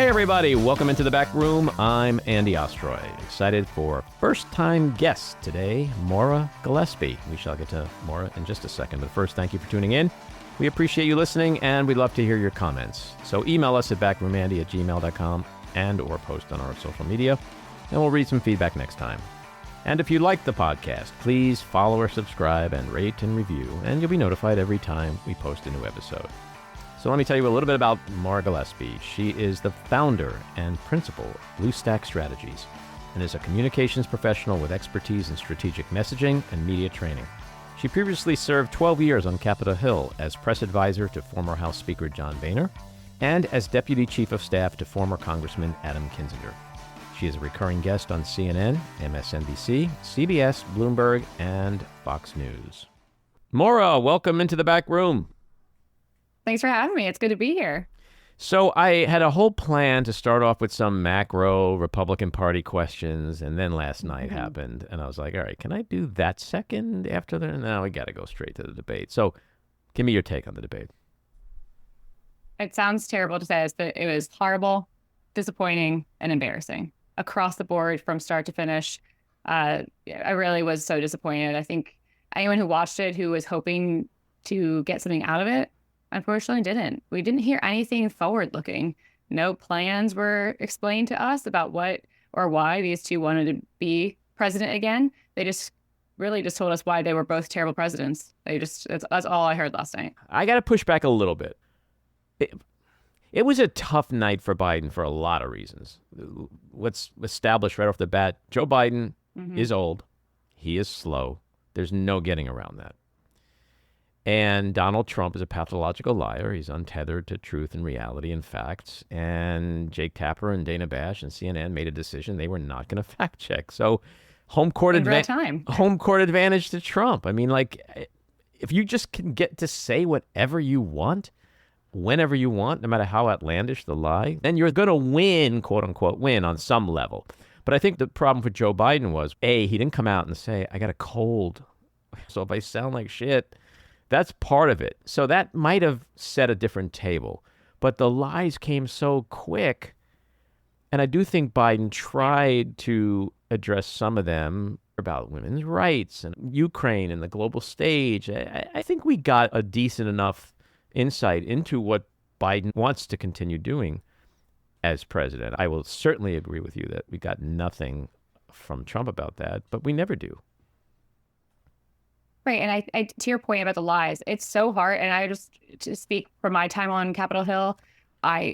Hey everybody, welcome into the back room. I'm Andy Ostroy. Excited for first-time guest today, Maura Gillespie. We shall get to Maura in just a second, but first, thank you for tuning in. We appreciate you listening, and we'd love to hear your comments. So email us at backroomandy@gmail.com and or post on our social media, and we'll read some feedback next time. And if you like the podcast, please follow or subscribe and rate and review, and you'll be notified every time we post a new episode. So let me tell you a little bit about Maura Gillespie. She is the founder and principal of Bluestack Strategies and is a communications professional with expertise in strategic messaging and media training. She previously served 12 years on Capitol Hill as press advisor to former House Speaker John Boehner and as deputy chief of staff to former Congressman Adam Kinzinger. She is a recurring guest on CNN, MSNBC, CBS, Bloomberg, and Fox News. Maura, welcome into the back room. Thanks for having me. It's good to be here. So I had a whole plan to start off with some macro Republican Party questions, and then last night happened, and I was like, all right, can I do that second after that? No, we got to go straight to the debate. So give me your take on the debate. It sounds terrible to say this, but it was horrible, disappointing, and embarrassing across the board from start to finish. I really was so disappointed. I think anyone who watched it who was hoping to get something out of it, unfortunately didn't. We didn't hear anything forward-looking. No plans were explained to us about what or why these two wanted to be president again. They just really just told us why they were both terrible presidents. That's all I heard last night. I got to push back a little bit. It was a tough night for Biden for a lot of reasons. Let's establish right off the bat, Joe Biden is old. He is slow. There's no getting around that. And Donald Trump is a pathological liar. He's untethered to truth and reality and facts. And Jake Tapper and Dana Bash and CNN made a decision they were not going to fact check. So home court advantage to Trump. I mean, like, if you just can get to say whatever you want, whenever you want, no matter how outlandish the lie, then you're going to win, quote unquote, win on some level. But I think the problem for Joe Biden was, A, he didn't come out and say, I got a cold, so if I sound like shit, that's part of it. So that might have set a different table. But the lies came so quick. And I do think Biden tried to address some of them about women's rights and Ukraine and the global stage. I think we got a decent enough insight into what Biden wants to continue doing as president. I will certainly agree with you that we got nothing from Trump about that, but we never do. Right. And I to your point about the lies, it's so hard. And I just to speak from my time on Capitol Hill,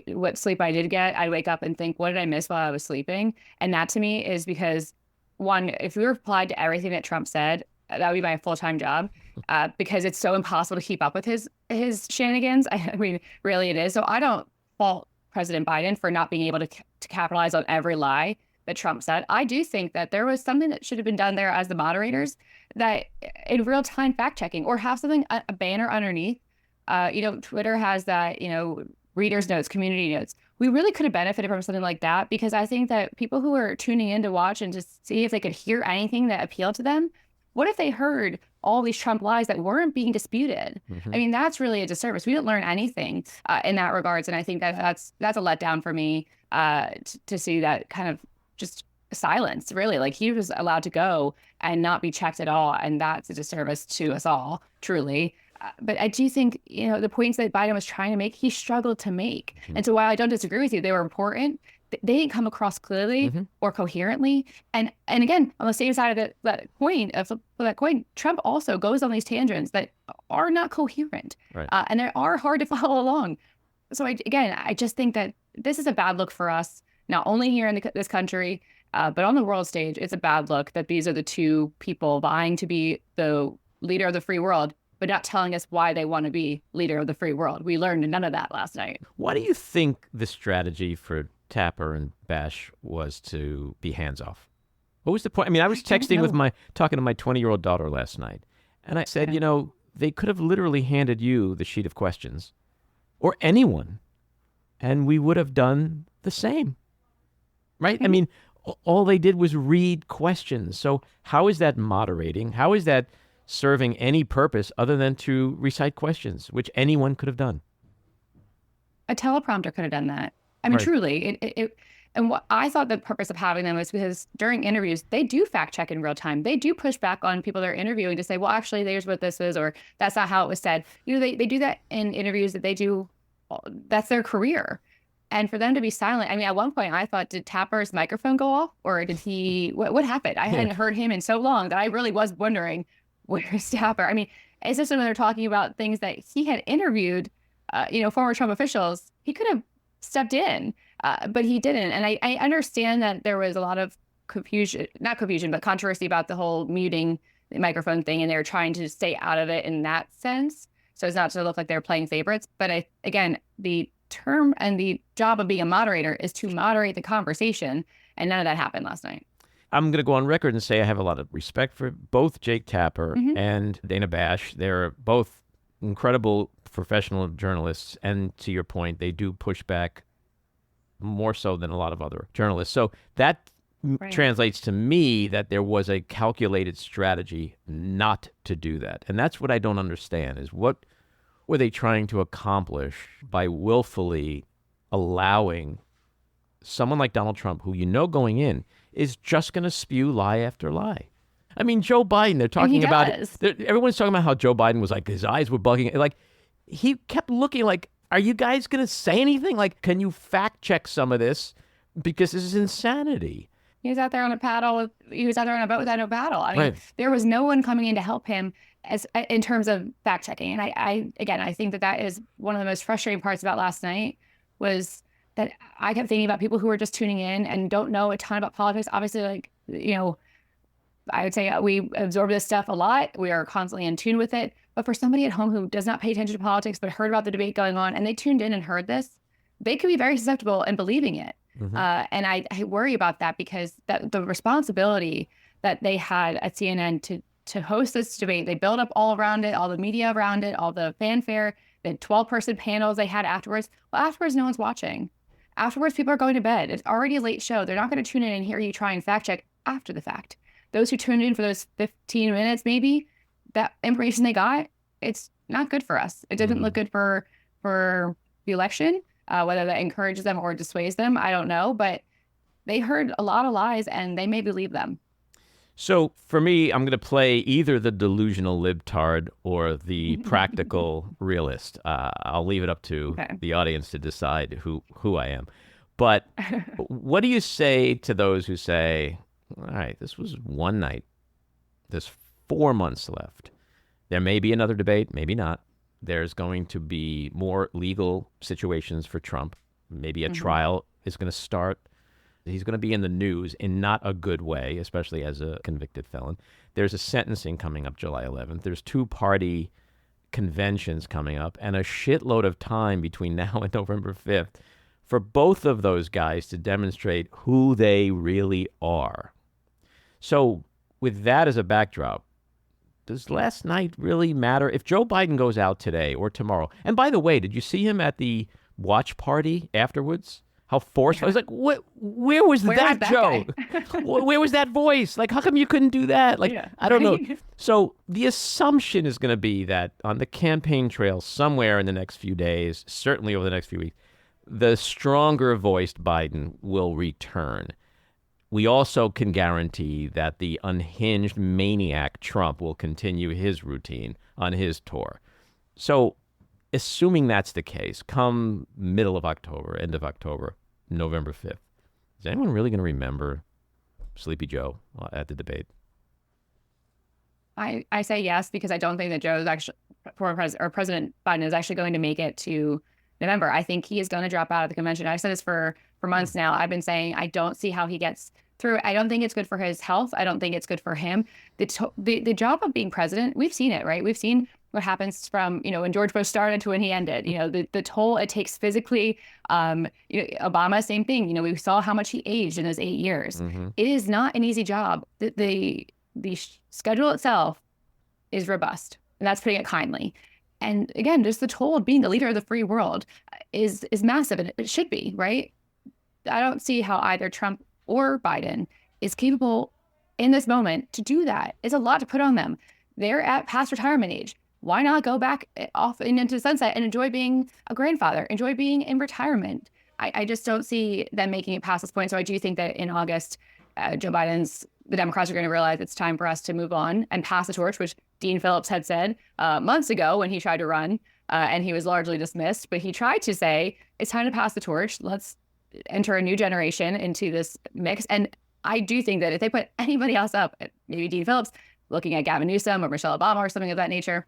what sleep I did get, I wake up and think, what did I miss while I was sleeping? And that to me is because, one, if we replied to everything that Trump said, that would be my full-time job, because it's so impossible to keep up with his shenanigans. I mean, really it is. So I don't fault President Biden for not being able to capitalize on every lie that Trump said. I do think that there was something that should have been done there as the moderators, that in real time fact checking, or have something, a banner underneath. Twitter has that, readers notes, community notes. We really could have benefited from something like that, because I think that people who are tuning in to watch and just see if they could hear anything that appealed to them, what if they heard all these Trump lies that weren't being disputed? I mean, that's really a disservice. We didn't learn anything in that regards. And I think that's a letdown for me to see that kind of just silence, really. Like, he was allowed to go and not be checked at all. And that's a disservice to us all, truly. But I do think, the points that Biden was trying to make, he struggled to make. And so while I don't disagree with you, they were important, they didn't come across clearly or coherently. And again, on the same side of that coin, Trump also goes on these tangents that are not coherent, right. And they are hard to follow along. So I just think that this is a bad look for us, not only here in this country, but on the world stage. It's a bad look that these are the two people vying to be the leader of the free world, but not telling us why they want to be leader of the free world. We learned none of that last night. Why do you think the strategy for Tapper and Bash was to be hands off? What was the point? I mean, I was talking to my 20-year-old daughter last night, and I said, they could have literally handed you the sheet of questions, or anyone, and we would have done the same, right? I mean, all they did was read questions. So how is that moderating? How is that serving any purpose other than to recite questions, which anyone could have done? A teleprompter could have done that. I mean, Right. truly, and what I thought the purpose of having them was because during interviews, they do fact check in real time. They do push back on people they're interviewing to say, well, actually, there's what this is, or that's not how it was said. They do that in interviews that they do. That's their career. And for them to be silent, I mean, at one point I thought, did Tapper's microphone go off, or did what happened? I hadn't heard him in so long that I really was wondering, where's Tapper? I mean, it's just when they're talking about things that he had interviewed, former Trump officials, he could have stepped in, but he didn't. And I understand that there was a lot of not confusion, but controversy about the whole muting the microphone thing, and they were trying to stay out of it in that sense. So it's not to look like they're playing favorites. But again, the term and the job of being a moderator is to moderate the conversation, and none of that happened last night. I'm going to go on record and say I have a lot of respect for both Jake Tapper and Dana Bash. They're both incredible professional journalists, and to your point, they do push back more so than a lot of other journalists. So that translates to me that there was a calculated strategy not to do that. And that's what I don't understand, is what were they trying to accomplish by willfully allowing someone like Donald Trump, who going in is just going to spew lie after lie? I mean, Joe Biden, they're talking about it. Everyone's talking about how Joe Biden was like, his eyes were bugging. Like, he kept looking like, are you guys going to say anything? Like, can you fact check some of this? Because this is insanity. He was out there on a paddle. He was out there on a boat without no paddle. I mean, there was no one coming in to help him in terms of fact checking. And I think that is one of the most frustrating parts about last night, was that I kept thinking about people who were just tuning in and don't know a ton about politics. Obviously, I would say we absorb this stuff a lot. We are constantly in tune with it. But for somebody at home who does not pay attention to politics but heard about the debate going on and they tuned in and heard this, they could be very susceptible in believing it. And I worry about that, because the responsibility that they had at CNN to host this debate, they built up all around it, all the media around it, all the fanfare, the 12-person panels they had afterwards. Well, afterwards, no one's watching. Afterwards, people are going to bed. It's already a late show. They're not going to tune in and hear you try and fact check after the fact. Those who tuned in for those 15 minutes, maybe, that information they got, it's not good for us. It didn't look good for the election. Whether that encourages them or dissuades them, I don't know. But they heard a lot of lies, and they may believe them. So for me, I'm going to play either the delusional libtard or the practical realist. I'll leave it up to the audience to decide who I am. But what do you say to those who say, all right, this was one night. There's 4 months left. There may be another debate, maybe not. There's going to be more legal situations for Trump. Maybe a trial is going to start. He's going to be in the news in not a good way, especially as a convicted felon. There's a sentencing coming up July 11th. There's 2-party conventions coming up, and a shitload of time between now and November 5th for both of those guys to demonstrate who they really are. So with that as a backdrop, does last night really matter? If Joe Biden goes out today or tomorrow, and by the way, did you see him at the watch party afterwards? How forceful. I was like, what? Where was that Joe? Where was that voice? Like, how come you couldn't do that? Like, I don't know. So the assumption is going to be that on the campaign trail somewhere in the next few days, certainly over the next few weeks, the stronger voiced Biden will return. We also can guarantee that the unhinged maniac Trump will continue his routine on his tour. So assuming that's the case, come middle of October, end of October, November 5th, is anyone really going to remember Sleepy Joe at the debate? I say yes, because I don't think that Joe is actually, President Biden is actually going to make it to November. I think he is going to drop out of the convention. I've said this for months now. I've been saying I don't see how he gets through it. I don't think it's good for his health. I don't think it's good for him. The job of being president, we've seen it, right? We've seen what happens from, when George Bush started to when he ended, the toll it takes physically. Obama, same thing. We saw how much he aged in those 8 years. It is not an easy job. The schedule itself is robust, and that's putting it kindly. And again, just the toll of being the leader of the free world is massive, and it should be, right? I don't see how either Trump or Biden is capable in this moment to do that. It's a lot to put on them. They're at past retirement age. Why not go back off and into the sunset and enjoy being a grandfather, enjoy being in retirement? I just don't see them making it past this point. So I do think that in August, the Democrats are going to realize it's time for us to move on and pass the torch, which Dean Phillips had said months ago when he tried to run, and he was largely dismissed. But he tried to say, it's time to pass the torch. Let's enter a new generation into this mix. And I do think that if they put anybody else up, maybe Dean Phillips, looking at Gavin Newsom or Michelle Obama or something of that nature,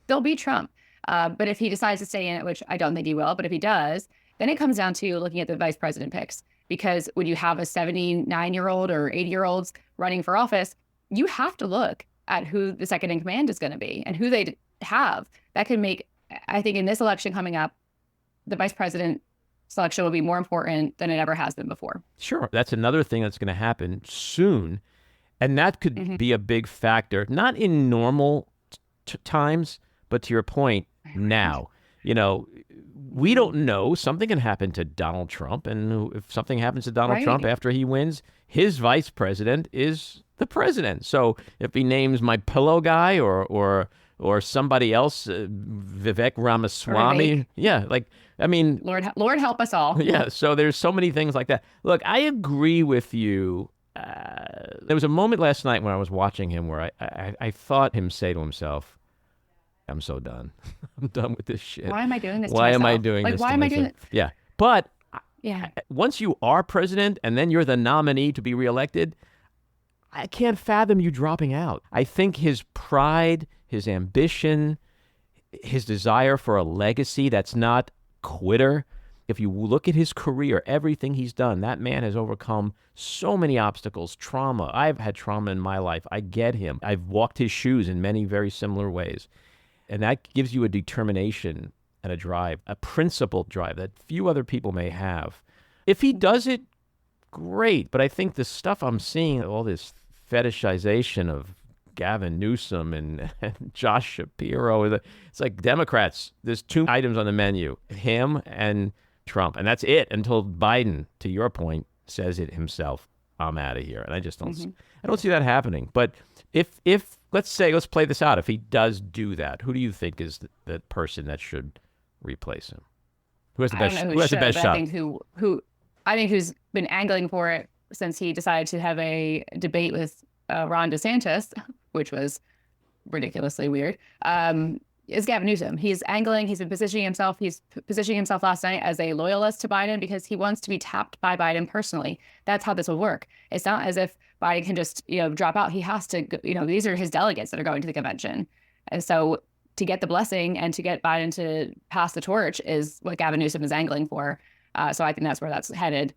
they'll beat Trump. But if he decides to stay in it, which I don't think he will, but if he does, then it comes down to looking at the vice president picks. Because when you have a 79-year-old or 80-year-olds running for office, you have to look at who the second in command is going to be and who they have. That can make, I think in this election coming up, the vice president selection will be more important than it ever has been before. Sure. That's another thing that's going to happen soon. And that could be a big factor, not in normal times, but to your point, now. You know, we don't know. Something can happen to Donald Trump. And if something happens to Donald Trump after he wins, his vice president is the president. So if he names my pillow guy or somebody else, Vivek Ramaswamy. Yeah, like, I mean. Lord help us all. Yeah, so there's so many things like that. Look, I agree with you. There was a moment last night when I was watching him where I thought him say to himself, I'm so done. I'm done with this shit. Why am I doing this to Why myself? am I doing like, this why to am myself? I doing it? Yeah. But yeah, once you are president and then you're the nominee to be reelected, I can't fathom you dropping out. I think his pride, his ambition, his desire for a legacy that's not quitter. If you look at his career, everything he's done, that man has overcome so many obstacles, trauma. I've had trauma in my life. I get him. I've walked his shoes in many very similar ways. And that gives you a determination and a drive, a principled drive that few other people may have. If he does it, great. But I think the stuff I'm seeing, all this fetishization of Gavin Newsom and Josh Shapiro, it's like Democrats. There's two items on the menu, him and Trump. And that's it until Biden, to your point, says it himself. I'm out of here. And I just don't I don't see that happening. But if let's play this out. If he does do that, who do you think is the person that should replace him? Who has the best shot? I think who's been angling for it since he decided to have a debate with Ron DeSantis, which was ridiculously weird, is Gavin Newsom. He's angling. He's been positioning himself. He's positioning himself last night as a loyalist to Biden because he wants to be tapped by Biden personally. That's how this will work. It's not as if Biden can just, drop out. He has to, these are his delegates that are going to the convention. And so to get the blessing and to get Biden to pass the torch is what Gavin Newsom is angling for. So I think that's where that's headed.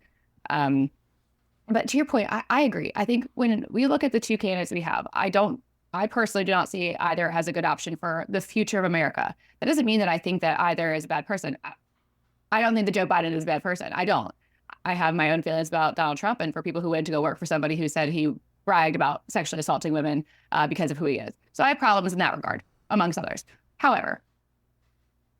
But to your point, I agree. I think when we look at the two candidates we have, I personally do not see either as a good option for the future of America. That doesn't mean that I think that either is a bad person. I don't think that Joe Biden is a bad person. I don't. I have my own feelings about Donald Trump and for people who went to go work for somebody who said he bragged about sexually assaulting women because of who he is. So I have problems in that regard, amongst others. However,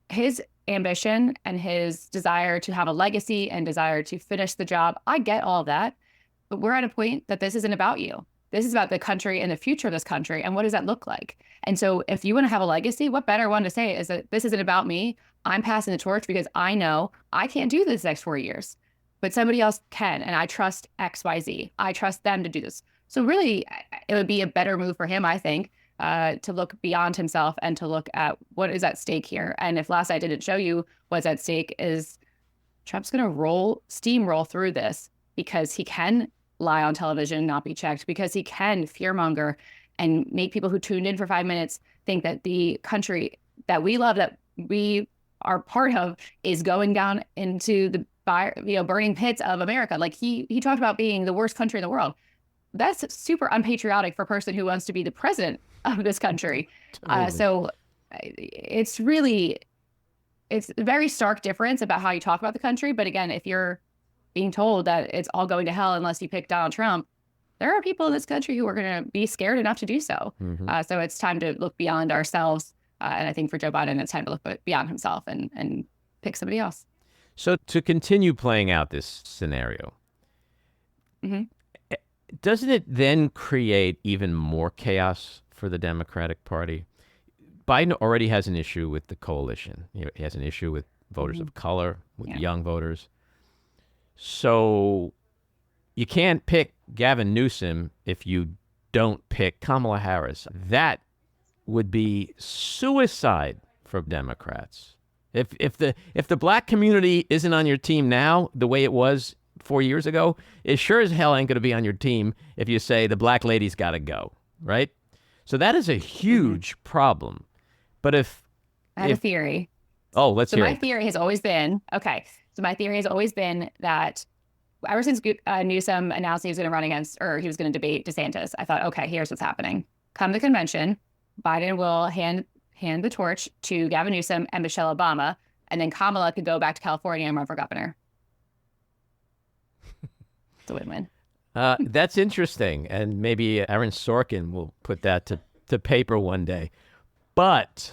his ambition and his desire to have a legacy and desire to finish the job, I get all of that. But we're at a point that this isn't about you. This is about the country and the future of this country. And what does that look like? And so if you want to have a legacy, what better one to say is that this isn't about me. I'm passing the torch because I know I can't do this next 4 years, but somebody else can. And I trust XYZ. I trust them to do this. So really, it would be a better move for him, I think, to look beyond himself and to look at what is at stake here. And if last night didn't show you what's at stake is Trump's going to steamroll through this because he can lie on television and not be checked, because he can fearmonger and make people who tuned in for 5 minutes think that the country that we love, that we are part of, is going down into the burning pits of America. Like he talked about being the worst country in the world. That's super unpatriotic for a person who wants to be the president of this country. Totally. So it's a very stark difference about how you talk about the country. But again, if you're being told that it's all going to hell unless you pick Donald Trump, there are people in this country who are going to be scared enough to do so. So it's time to look beyond ourselves. And I think for Joe Biden, it's time to look beyond himself and pick somebody else. So to continue playing out this scenario, doesn't it then create even more chaos for the Democratic Party? Biden already has an issue with the coalition. He has an issue with voters of color, with young voters. So you can't pick Gavin Newsom if you don't pick Kamala Harris. That would be suicide for Democrats. If the black community isn't on your team now the way it was 4 years ago, it sure as hell ain't going to be on your team if you say the black lady's got to go, right? So that is a huge problem. But I have a theory. Oh, let's hear it. My theory has always been, that ever since Newsom announced he was going to run against, or he was going to debate DeSantis, I thought, okay, here's what's happening. Come the convention, Biden will hand the torch to Gavin Newsom and Michelle Obama, and then Kamala could go back to California and run for governor. It's a win-win. That's interesting, and maybe Aaron Sorkin will put that to paper one day. But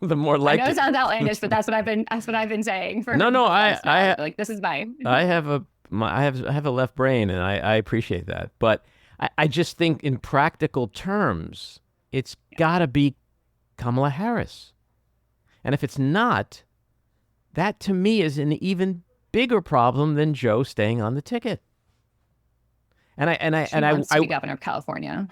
the more likely, I know it sounds outlandish, but that's what I've been saying. For I like this is my. I have a left brain, and I appreciate that. But I just think in practical terms, it's got to be Kamala Harris, and if it's not, that to me is an even bigger problem than Joe staying on the ticket. She wants to be governor of California.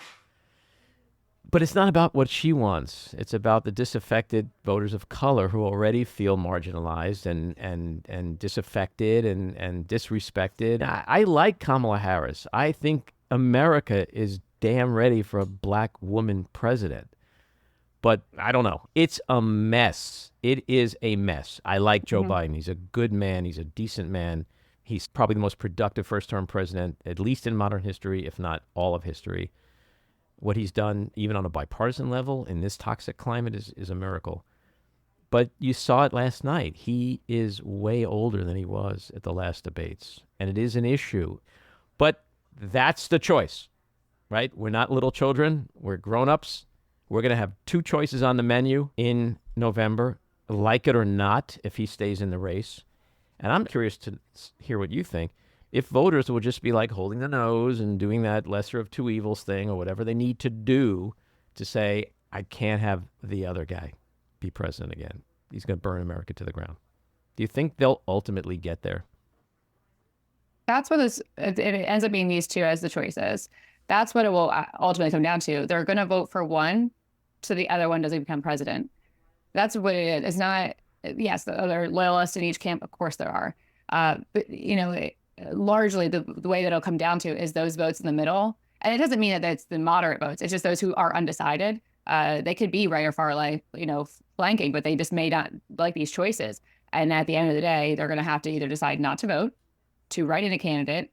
But it's not about what she wants. It's about the disaffected voters of color who already feel marginalized and disaffected and disrespected. I like Kamala Harris. I think America is damn ready for a black woman president. But I don't know. It's a mess. It is a mess. I like Joe Biden. He's a good man. He's a decent man. He's probably the most productive first-term president, at least in modern history, if not all of history. What he's done, even on a bipartisan level, in this toxic climate is a miracle. But you saw it last night. He is way older than he was at the last debates, and it is an issue. But that's the choice, right? We're not little children. We're grown-ups. We're going to have two choices on the menu in November, like it or not, if he stays in the race. And I'm curious to hear what you think. If voters will just be like holding the nose and doing that lesser of two evils thing or whatever they need to do to say, I can't have the other guy be president again. He's going to burn America to the ground. Do you think they'll ultimately get there? That's what it ends up being, these two as the choices. That's what it will ultimately come down to. They're going to vote for one so the other one doesn't become president. That's what it is. It's not, yes, there are loyalists in each camp. Of course there are. But, largely the way that it'll come down to is those votes in the middle. And it doesn't mean that it's the moderate votes. It's just those who are undecided. They could be right or far right, flanking, but they just may not like these choices. And at the end of the day, they're going to have to either decide not to vote, to write in a candidate,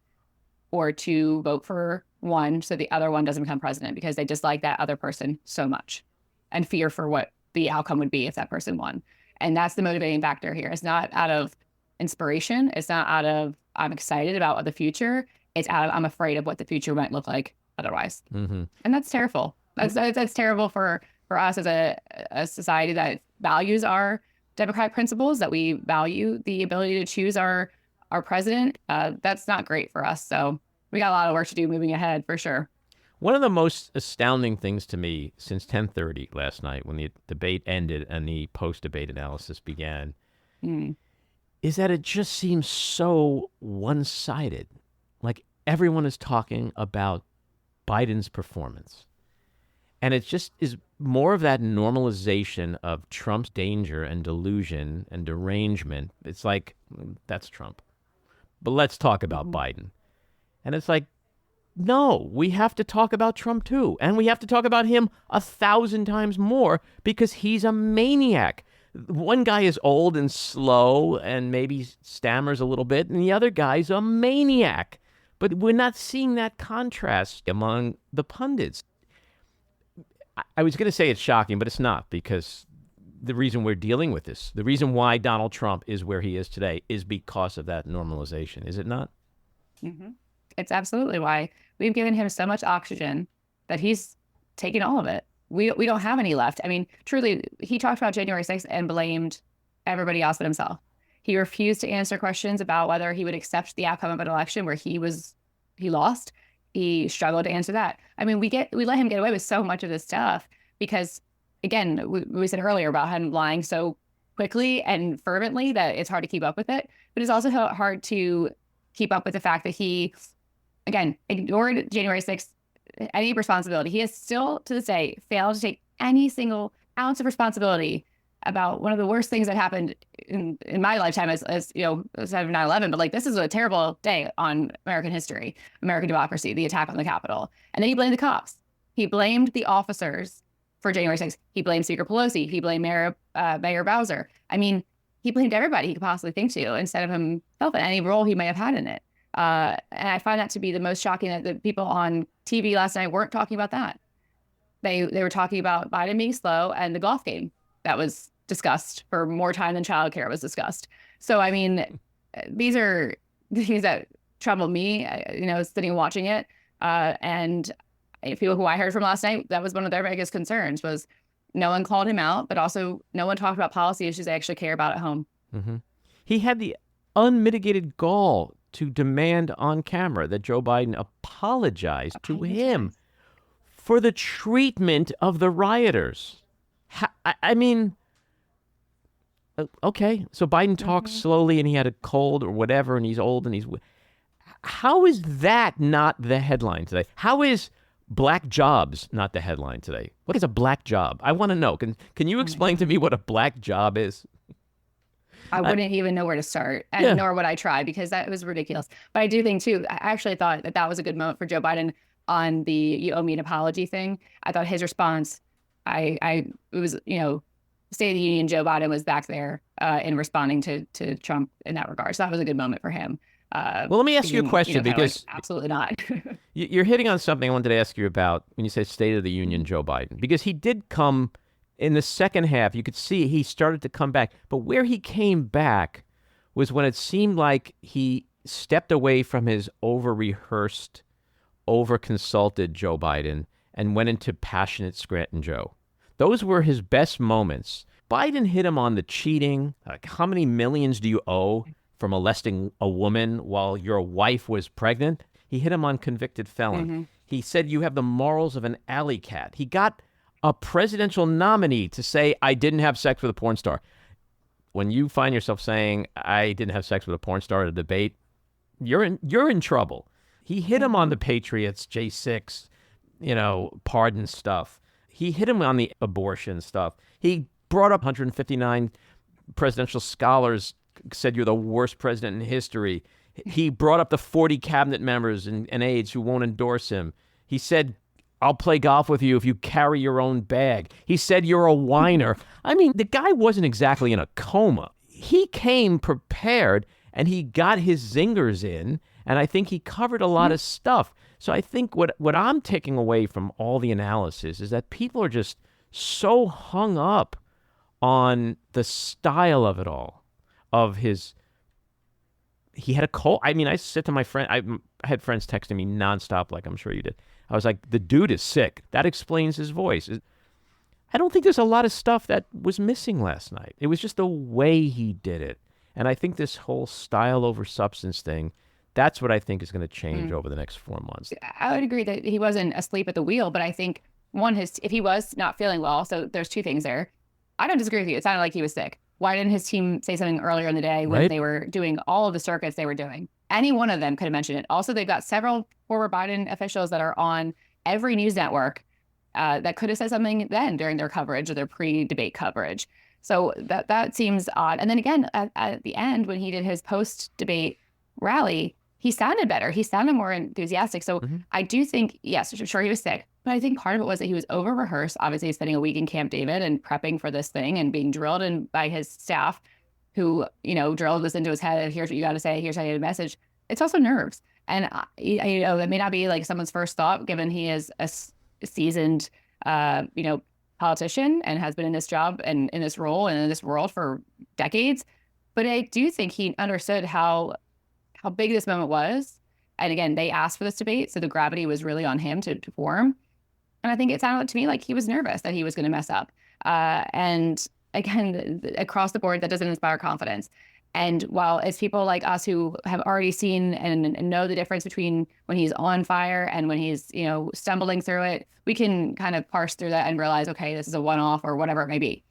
or to vote for one so the other one doesn't become president because they dislike that other person so much and fear for what the outcome would be if that person won. And that's the motivating factor here. It's not out of inspiration. It's not out of I'm excited about the future. It's out of I'm afraid of what the future might look like otherwise. Mm-hmm. And that's terrible. That's terrible for us as a society that values our democratic principles, that we value the ability to choose our president. That's not great for us. So we got a lot of work to do moving ahead for sure. One of the most astounding things to me since 10:30 last night when the debate ended and the post-debate analysis began is that it just seems so one-sided. Like everyone is talking about Biden's performance. And it just is more of that normalization of Trump's danger and delusion and derangement. It's like, that's Trump. But let's talk about Biden. And it's like, no, we have to talk about Trump too. And we have to talk about him 1,000 times more because he's a maniac. One guy is old and slow and maybe stammers a little bit, and the other guy's a maniac. But we're not seeing that contrast among the pundits. I was going to say it's shocking, but it's not, because the reason we're dealing with this, the reason why Donald Trump is where he is today is because of that normalization, is it not? Mm-hmm. It's absolutely why. We've given him so much oxygen that he's taken all of it. We don't have any left. I mean, truly, he talked about January 6th and blamed everybody else but himself. He refused to answer questions about whether he would accept the outcome of an election where he lost. He struggled to answer that. I mean, we let him get away with so much of this stuff because, again, we said earlier about him lying so quickly and fervently that it's hard to keep up with it. But it's also hard to keep up with the fact that he, again, ignored January 6th, any responsibility. He has still, to this day, failed to take any single ounce of responsibility about one of the worst things that happened in my lifetime as aside of 9/11. But like, this is a terrible day on American history, American democracy, the attack on the Capitol. And then he blamed the cops. He blamed the officers for January 6th. He blamed Speaker Pelosi. He blamed Mayor Bowser. I mean, he blamed everybody he could possibly think to instead of himself and any role he may have had in it. And I find that to be the most shocking, that the people on TV last night weren't talking about that. They were talking about Biden being slow and the golf game that was discussed for more time than childcare was discussed. So, I mean, these are things that troubled me, sitting and watching it. And people who I heard from last night, that was one of their biggest concerns, was no one called him out, but also no one talked about policy issues they actually care about at home. Mm-hmm. He had the unmitigated gall to demand on camera that Joe Biden apologize to him for the treatment of the rioters. I mean, okay, so Biden talks slowly and he had a cold or whatever and he's old and he's... How is that not the headline today? How is black jobs not the headline today? What is a black job? I want to know. Can you explain to me what a black job is? I wouldn't even know where to start, and nor would I try, because that was ridiculous. But I do think, too, I actually thought that was a good moment for Joe Biden on the "you owe me an apology" thing. I thought his response, it was, State of the Union, Joe Biden was back there in responding to Trump in that regard. So that was a good moment for him. Well, let me ask you a question, because absolutely not. You're hitting on something I wanted to ask you about when you say State of the Union, Joe Biden, because he did come in the second half. You could see he started to come back, but where he came back was when it seemed like he stepped away from his over-rehearsed, over-consulted Joe Biden and went into passionate Scranton Joe. Those were his best moments. Biden hit him on the cheating. Like, how many millions do you owe for molesting a woman while your wife was pregnant? He hit him on convicted felon. Mm-hmm. He said you have the morals of an alley cat. He got a presidential nominee to say, I didn't have sex with a porn star. When you find yourself saying, I didn't have sex with a porn star at a debate, you're in trouble. He hit him on the Patriots, J6, pardon stuff. He hit him on the abortion stuff. He brought up 159 presidential scholars said you're the worst president in history. He brought up the 40 cabinet members and aides who won't endorse him. He said, I'll play golf with you if you carry your own bag. He said you're a whiner. I mean, the guy wasn't exactly in a coma. He came prepared and he got his zingers in, and I think he covered a lot of stuff. So I think what I'm taking away from all the analysis is that people are just so hung up on the style of it all, he had a cold. I mean, I said to my friend, I had friends texting me nonstop, like I'm sure you did. I was like, the dude is sick. That explains his voice. I don't think there's a lot of stuff that was missing last night. It was just the way he did it. And I think this whole style over substance thing, that's what I think is going to change over the next 4 months. I would agree that he wasn't asleep at the wheel, but I think, if he was not feeling well, so there's two things there. I don't disagree with you. It sounded like he was sick. Why didn't his team say something earlier in the day when they were doing all of the circuits they were doing? Any one of them could have mentioned it. Also, they've got several former Biden officials that are on every news network that could have said something then during their coverage or their pre-debate coverage. So that seems odd. And then again, at the end, when he did his post-debate rally, he sounded better. He sounded more enthusiastic. So I do think, yes, sure, he was sick. But I think part of it was that he was over-rehearsed. Obviously, spending a week in Camp David and prepping for this thing and being drilled in by his staff who, drilled this into his head. Here's what you got to say. Here's how you get a message. It's also nerves. And, it may not be like someone's first thought, given he is a seasoned, politician and has been in this job and in this role and in this world for decades. But I do think he understood how big this moment was. And again, they asked for this debate, so the gravity was really on him to form. And I think it sounded to me like he was nervous that he was going to mess up. And again, across the board, that doesn't inspire confidence. And while it's people like us who have already seen and know the difference between when he's on fire and when he's, stumbling through it, we can kind of parse through that and realize, okay, this is a one-off or whatever it may be.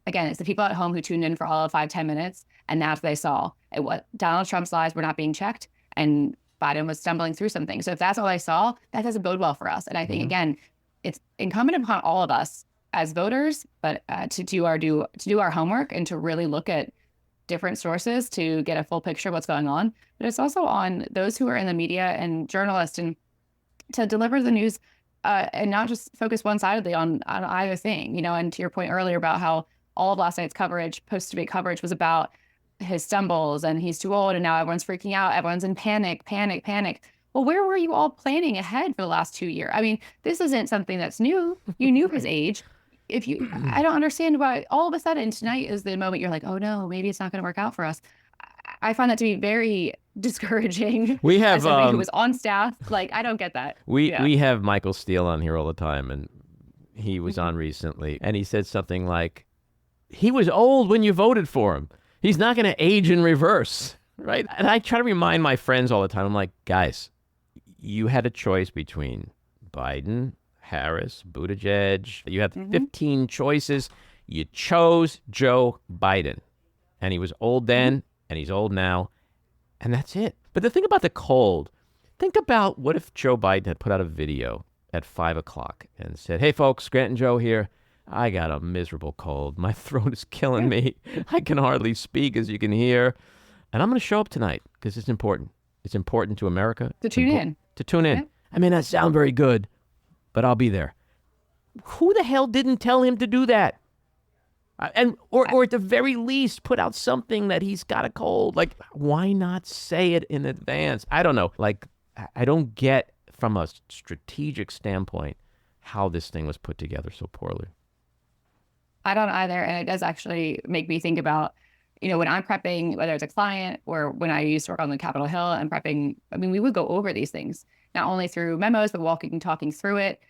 Again, it's the people at home who tuned in for all of 5-10 minutes, and that's what they saw. What Donald Trump's lies were not being checked, and Biden was stumbling through some things. So if that's all I saw, that doesn't bode well for us. And I think, again, it's incumbent upon all of us as voters, but to do our homework and to really look at different sources to get a full picture of what's going on. But it's also on those who are in the media and journalists and to deliver the news and not just focus one-sidedly on either thing, and to your point earlier about how all of last night's coverage, post-debate coverage, was about his stumbles and he's too old and now everyone's freaking out. Everyone's in panic. Well, where were you all planning ahead for the last 2 years? I mean, this isn't something that's new. You knew his age. I don't understand why all of a sudden tonight is the moment you're like, oh no, maybe it's not going to work out for us. I find that to be very discouraging. We have as somebody who was on staff. Like, I don't get that. We have Michael Steele on here all the time, and he was on recently, and he said something like, he was old when you voted for him. He's not going to age in reverse, right? And I try to remind my friends all the time. I'm like, guys, you had a choice between Biden, Harris, Buttigieg. You had 15 choices. You chose Joe Biden. And he was old then, and he's old now. And that's it. But the thing about the cold, think about what if Joe Biden had put out a video at 5 o'clock and said, hey, folks, Grant and Joe here. I got a miserable cold. My throat is killing me. I can hardly speak, as you can hear. And I'm going to show up tonight because it's important. It's important to America. To tune in. To tune in. Yeah. I may not sound very good, but I'll be there. Who the hell didn't tell him to do that? Or at the very least, put out something that he's got a cold. Like, why not say it in advance? I don't know. Like, I don't get from a strategic standpoint how this thing was put together so poorly. I don't either. And it does actually make me think about, when I'm prepping, whether it's a client or when I used to work on the Capitol Hill and prepping, we would go over these things, not only through memos, but walking and talking through it.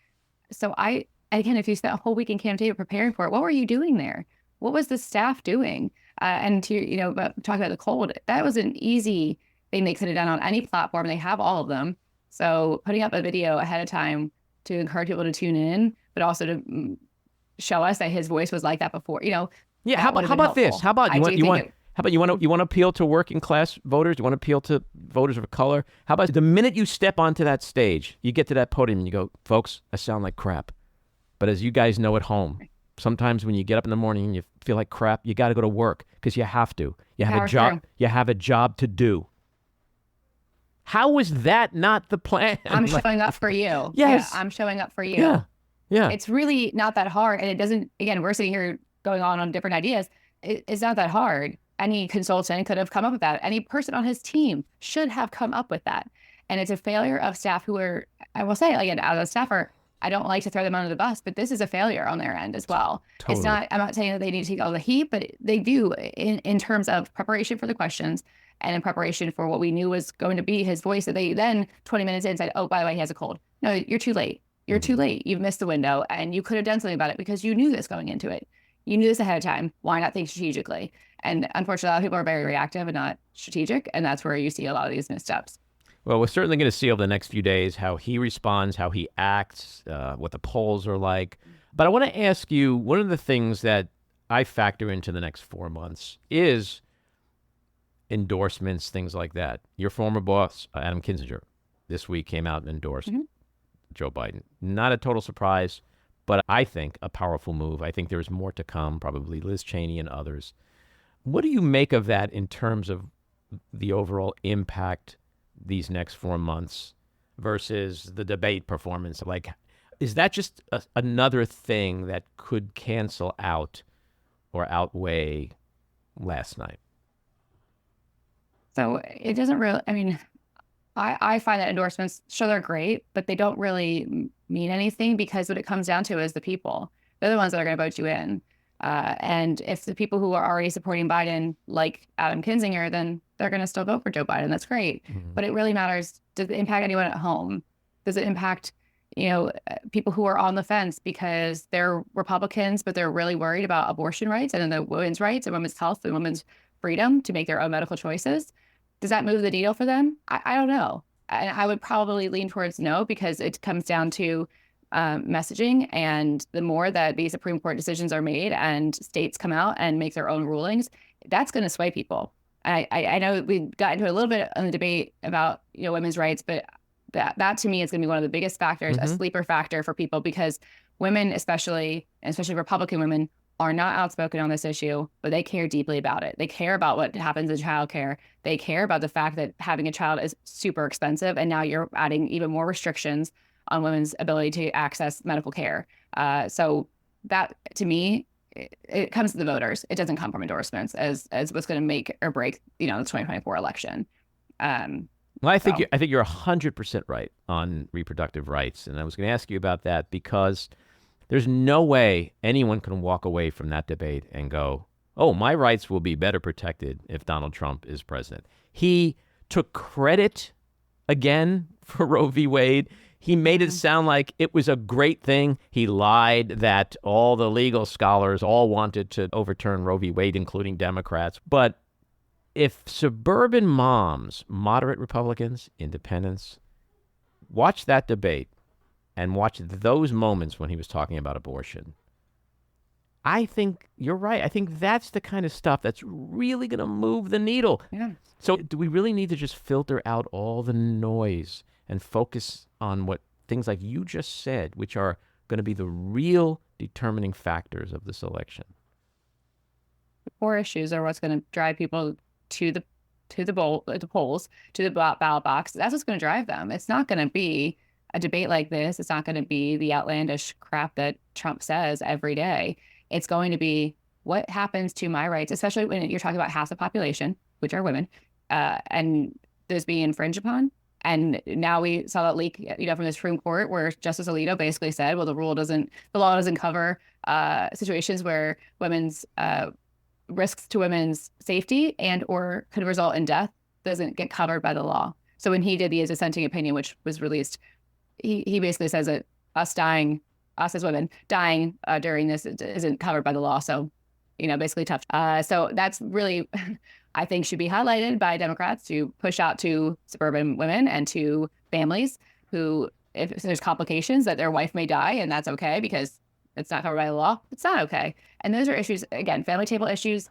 So again, if you spent a whole week in Camp David preparing for it, what were you doing there? What was the staff doing? And to, talk about the cold, that was an easy thing they could have done on any platform. They have all of them. So putting up a video ahead of time to encourage people to tune in, but also to show us that his voice was like that before, Yeah. How about this? How about you want to appeal to working class voters? You want to appeal to voters of color? How about the minute you step onto that stage, you get to that podium and you go, folks, I sound like crap. But as you guys know at home, sometimes when you get up in the morning and you feel like crap, you got to go to work because you have to. You have a job. You have a job to do. How was that not the plan? I'm showing up for you. Yes. Yeah, I'm showing up for you. Yeah. It's really not that hard. And it doesn't, again, we're sitting here going on different ideas. It's not that hard. Any consultant could have come up with that. Any person on his team should have come up with that. And it's a failure of staff who are, I will say, again, as a staffer, I don't like to throw them under the bus, but this is a failure on their end as well. Totally. It's not, I'm not saying that they need to take all the heat, but they do in terms of preparation for the questions and in preparation for what we knew was going to be his voice. That they then 20 minutes in said, oh, by the way, he has a cold. No, you're too late. You're too late. You've missed the window and you could have done something about it because you knew this going into it. You knew this ahead of time. Why not think strategically? And unfortunately, a lot of people are very reactive and not strategic. And that's where you see a lot of these missteps. Well, we're certainly going to see over the next few days how he responds, how he acts, what the polls are like. But I want to ask you, one of the things that I factor into the next 4 months is endorsements, things like that. Your former boss, Adam Kinzinger, this week came out and endorsed Joe Biden. Not a total surprise, but I think a powerful move. I think there's more to come, probably Liz Cheney and others. What do you make of that in terms of the overall impact these next 4 months versus the debate performance? Like, is that just another thing that could cancel out or outweigh last night? So it doesn't really, I find that endorsements, sure, they're great, but they don't really mean anything because what it comes down to is the people. They're the ones that are going to vote you in. And if the people who are already supporting Biden, like Adam Kinzinger, then they're going to still vote for Joe Biden. That's great. But it really matters. Does it impact anyone at home? Does it impact, people who are on the fence because they're Republicans, but they're really worried about abortion rights and the women's rights and women's health and women's freedom to make their own medical choices? Does that move the needle for them? I don't know. And I would probably lean towards no, because it comes down to messaging. And the more that these Supreme Court decisions are made and states come out and make their own rulings, that's going to sway people. I know we got into a little bit on the debate about, women's rights, but that to me is going to be one of the biggest factors, a sleeper factor for people, because women, especially Republican women, are not outspoken on this issue, but they care deeply about it. They care about what happens in childcare. They care about the fact that having a child is super expensive, and now you're adding even more restrictions on women's ability to access medical care. So that, to me, it comes to the voters. It doesn't come from endorsements as what's going to make or break, the 2024 election. Well, I think you're 100% right on reproductive rights, and I was going to ask you about that because there's no way anyone can walk away from that debate and go, "Oh, my rights will be better protected if Donald Trump is president." He took credit again for Roe v. Wade. He made it sound like it was a great thing. He lied that all the legal scholars all wanted to overturn Roe v. Wade, including Democrats. But if suburban moms, moderate Republicans, independents, watch that debate and watch those moments when he was talking about abortion, I think you're right. I think that's the kind of stuff that's really going to move the needle. Yeah. So do we really need to just filter out all the noise and focus on what things like you just said, which are going to be the real determining factors of this election? The core issues are what's going to drive people to the polls, to the ballot box. That's what's going to drive them. It's not going to be a debate like this. It's not going to be the outlandish crap that Trump says every day. It's going to be what happens to my rights, especially when you're talking about half the population, which are women, and those being infringed upon. And now we saw that leak, from the Supreme Court, where Justice Alito basically said, well, the law doesn't cover situations where women's risks to women's safety and or could result in death doesn't get covered by the law. So when he did the dissenting opinion, which was released, he basically says that us as women dying during this isn't covered by the law. So, basically tough. So that's really, I think, should be highlighted by Democrats to push out to suburban women and to families who, if there's complications, that their wife may die, and that's okay because it's not covered by the law. It's not okay. And those are issues, again, family table issues,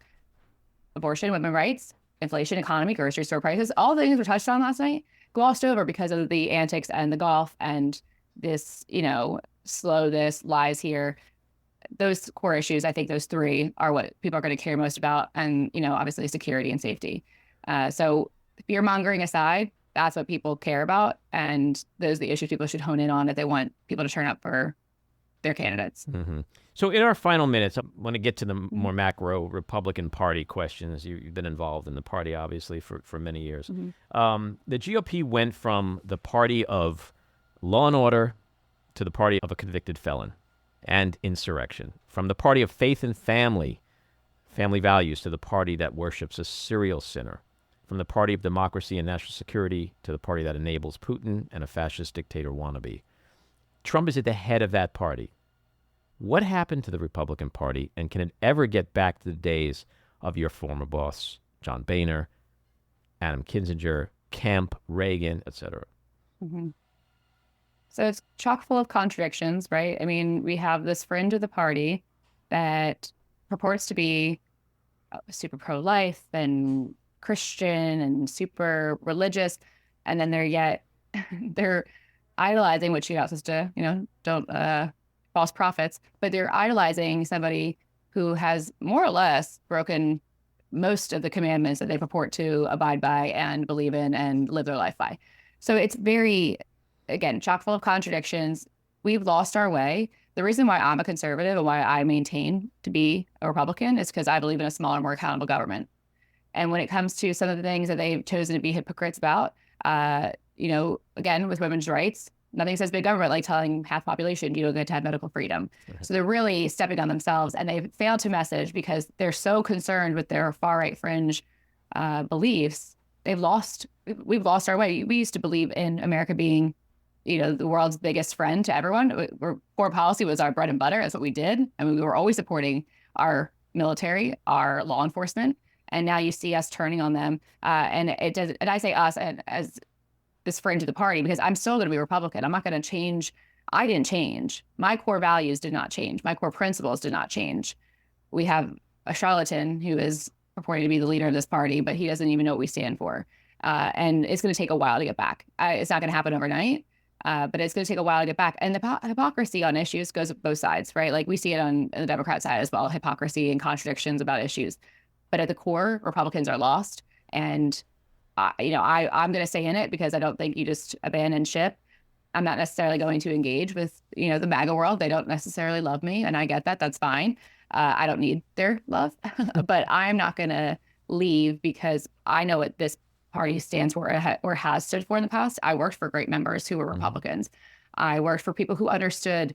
abortion, women's rights, inflation, economy, grocery store prices, all the things we touched on last night, glossed over because of the antics and the golf and this, slow lies here. Those core issues, I think those three are what people are going to care most about. And, obviously security and safety. So fear mongering aside, that's what people care about. And those are the issues people should hone in on if they want people to turn up for their candidates. Mm-hmm. So in our final minutes, I want to get to the more macro Republican Party questions. You've been involved in the party, obviously, for many years. Mm-hmm. The GOP went from the party of law and order to the party of a convicted felon and insurrection, from the party of faith and family values, to the party that worships a serial sinner, from the party of democracy and national security to the party that enables Putin and a fascist dictator wannabe. Trump is at the head of that party. What happened to the Republican Party, and can it ever get back to the days of your former boss, John Boehner, Adam Kinzinger, Kemp, Reagan, etc.? Mm-hmm. So it's chock full of contradictions, right? I mean, we have this fringe of the party that purports to be super pro-life and Christian and super religious, and then they're idolizing, which you're not supposed to, don't false prophets, but they're idolizing somebody who has more or less broken most of the commandments that they purport to abide by and believe in and live their life by. So it's very, again, chock full of contradictions. We've lost our way. The reason why I'm a conservative and why I maintain to be a Republican is because I believe in a smaller, more accountable government. And when it comes to some of the things that they've chosen to be hypocrites about, again, with women's rights, nothing says big government like telling half the population you don't get to have medical freedom. Right. So they're really stepping on themselves, and they've failed to message because they're so concerned with their far right fringe beliefs. We've lost our way. We used to believe in America being, the world's biggest friend to everyone. Foreign policy was our bread and butter. That's what we did. I mean, we were always supporting our military, our law enforcement, and now you see us turning on them. And it does. And I say us and as this fringe of the party, because I'm still going to be Republican. I'm not going to change. I didn't change. My core values did not change. My core principles did not change. We have a charlatan who is purporting to be the leader of this party, but he doesn't even know what we stand for. And it's going to take a while to get back. It's not going to happen overnight, but it's going to take a while to get back. And the hypocrisy on issues goes both sides, right? Like we see it on the Democrat side as well, hypocrisy and contradictions about issues. But at the core, Republicans are lost. And, I'm going to stay in it because I don't think you just abandon ship. I'm not necessarily going to engage with, the MAGA world. They don't necessarily love me, and I get that. That's fine. I don't need their love, but I'm not going to leave because I know what this party stands for or has stood for in the past. I worked for great members who were Republicans. I worked for people who understood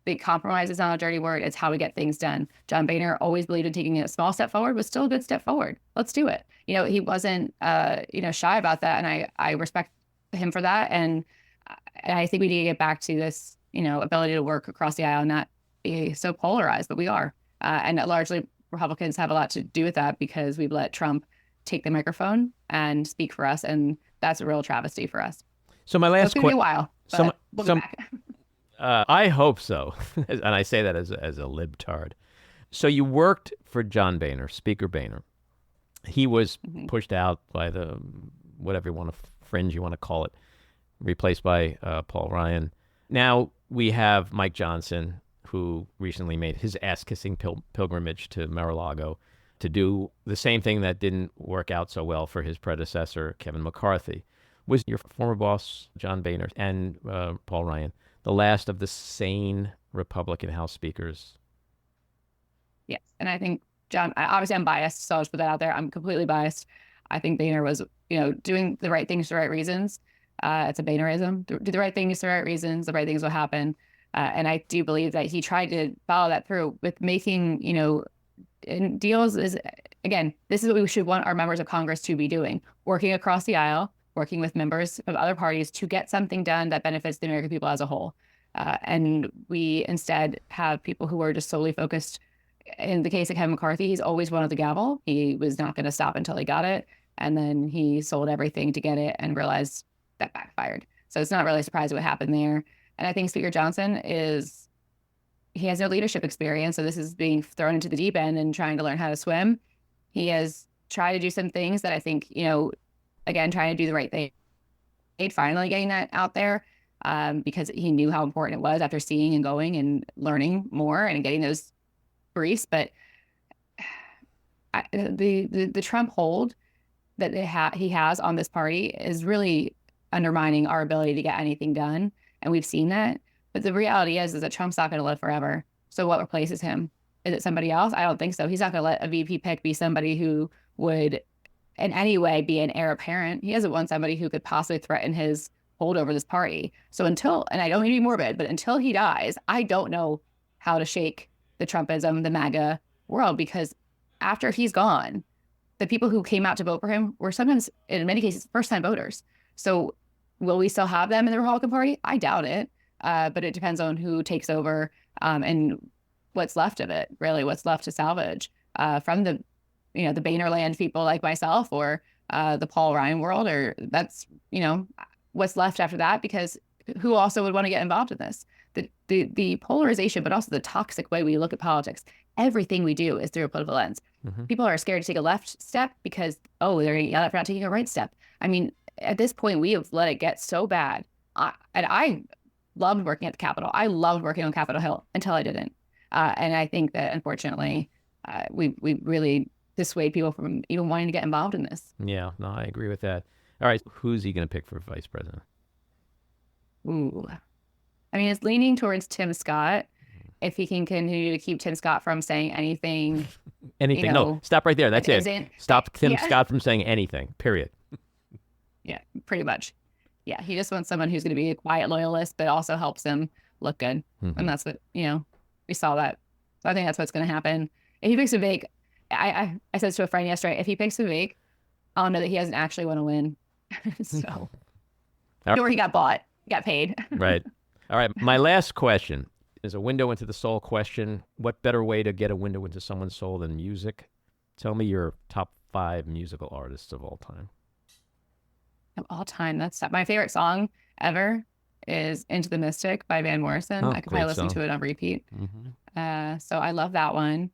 the compromise is not a dirty word. It's how we get things done. John Boehner always believed in taking a small step forward, was still a good step forward. Let's do it. He wasn't, shy about that. And I respect him for that. And I think we need to get back to this, ability to work across the aisle and not be so polarized, but we are. And largely Republicans have a lot to do with that because we've let Trump take the microphone and speak for us. And that's a real travesty for us. So my last question. It's going to be a while. We'll be back. I hope so. And I say that as a libtard. So you worked for John Boehner, Speaker Boehner. He was pushed out by the, whatever you want to, fringe you want to call it, replaced by Paul Ryan. Now we have Mike Johnson, who recently made his ass-kissing pilgrimage to Mar-a-Lago to do the same thing that didn't work out so well for his predecessor, Kevin McCarthy. Was your former boss, John Boehner, and Paul Ryan the last of the sane Republican House speakers? Yes. And I think John, obviously I'm biased, so I'll just put that out there. I'm completely biased. I think Boehner was, doing the right things for the right reasons. It's a Boehnerism. Do the right things for the right reasons, the right things will happen. And I do believe that he tried to follow that through with making, and deals is, again, this is what we should want our members of Congress to be doing, working across the aisle, working with members of other parties to get something done that benefits the American people as a whole. And we instead have people who are just solely focused. In the case of Kevin McCarthy, he's always wanted the gavel. He was not going to stop until he got it. And then he sold everything to get it and realized that backfired. So it's not really surprising what happened there. And I think Speaker Johnson he has no leadership experience. So this is being thrown into the deep end and trying to learn how to swim. He has tried to do some things that I think, again, trying to do the right thing, finally getting that out there because he knew how important it was after seeing and going and learning more and getting those briefs. But the Trump hold that he has on this party is really undermining our ability to get anything done. And we've seen that. But the reality is that Trump's not going to live forever. So what replaces him? Is it somebody else? I don't think so. He's not going to let a VP pick be somebody who would in any way be an heir apparent. He doesn't want somebody who could possibly threaten his hold over this party. So until, and I don't mean to be morbid, but until he dies, I don't know how to shake the Trumpism, the MAGA world, because after he's gone, the people who came out to vote for him were sometimes, in many cases, first-time voters. So will we still have them in the Republican Party? I doubt it, but it depends on who takes over and what's left of it, really, what's left to salvage from the Boehnerland people like myself or the Paul Ryan world, or that's, what's left after that, because who also would want to get involved in this? The polarization, but also the toxic way we look at politics. Everything we do is through a political lens. Mm-hmm. People are scared to take a left step because, they're going to yell at for not taking a right step. I mean, at this point, we have let it get so bad. I loved working at the Capitol. I loved working on Capitol Hill until I didn't. And I think that, unfortunately, we really dissuade people from even wanting to get involved in this. Yeah, no, I agree with that. All right, who's he going to pick for vice president? Ooh. I mean, it's leaning towards Tim Scott. If he can continue to keep Tim Scott from saying anything. Anything. No, stop right there. That's it. Stop Tim Scott from saying anything, period. Yeah, pretty much. Yeah, he just wants someone who's going to be a quiet loyalist, but also helps him look good. Mm-hmm. And that's what, we saw that. So I think that's what's going to happen. If he picks Vivek, I said this to a friend yesterday, if he picks Vivek, I'll know that he doesn't actually want to win. So, or he got bought, got paid. Right. All right. My last question is a window into the soul question. What better way to get a window into someone's soul than music? Tell me your top 5 musical artists of all time. Of all time, that's my favorite song ever is Into the Mystic by Van Morrison. I could probably listen to it on repeat. Mm-hmm. So I love that one.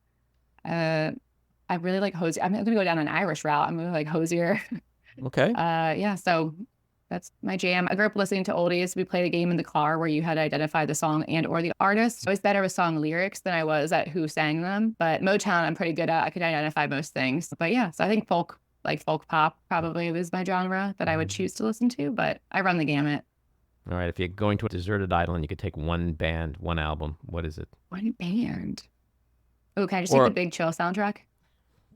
I really like Hosier. I'm going to go down an Irish route. I'm going to like Hosier. Okay. Yeah, so that's my jam. I grew up listening to oldies. We played a game in the car where you had to identify the song and or the artist. I was better with song lyrics than I was at who sang them. But Motown, I'm pretty good at. I could identify most things. But yeah, so I think folk, like folk pop probably is my genre that I would choose to listen to. But I run the gamut. All right. If you're going to a deserted island, you could take one band, one album. What is it? One band. Oh, can I just take the Big Chill soundtrack?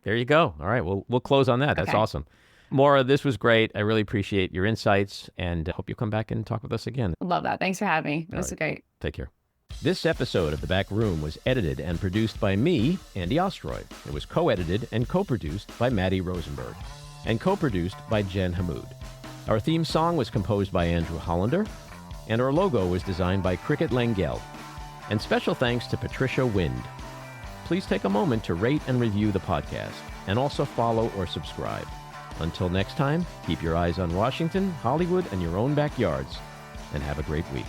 There you go. All right. We'll close on that. That's Okay. awesome. Maura, this was great. I really appreciate your insights and hope you'll come back and talk with us again. Love that. Thanks for having me. This was great. Take care. This episode of The Back Room was edited and produced by me, Andy Ostroy. It was co-edited and co-produced by Matty Rosenberg and co-produced by Jen Hammoud. Our theme song was composed by Andrew Hollander, and our logo was designed by Cricket Lengyel. And special thanks to Patricia Wind. Please take a moment to rate and review the podcast, and also follow or subscribe. Until next time, keep your eyes on Washington, Hollywood, and your own backyards, and have a great week.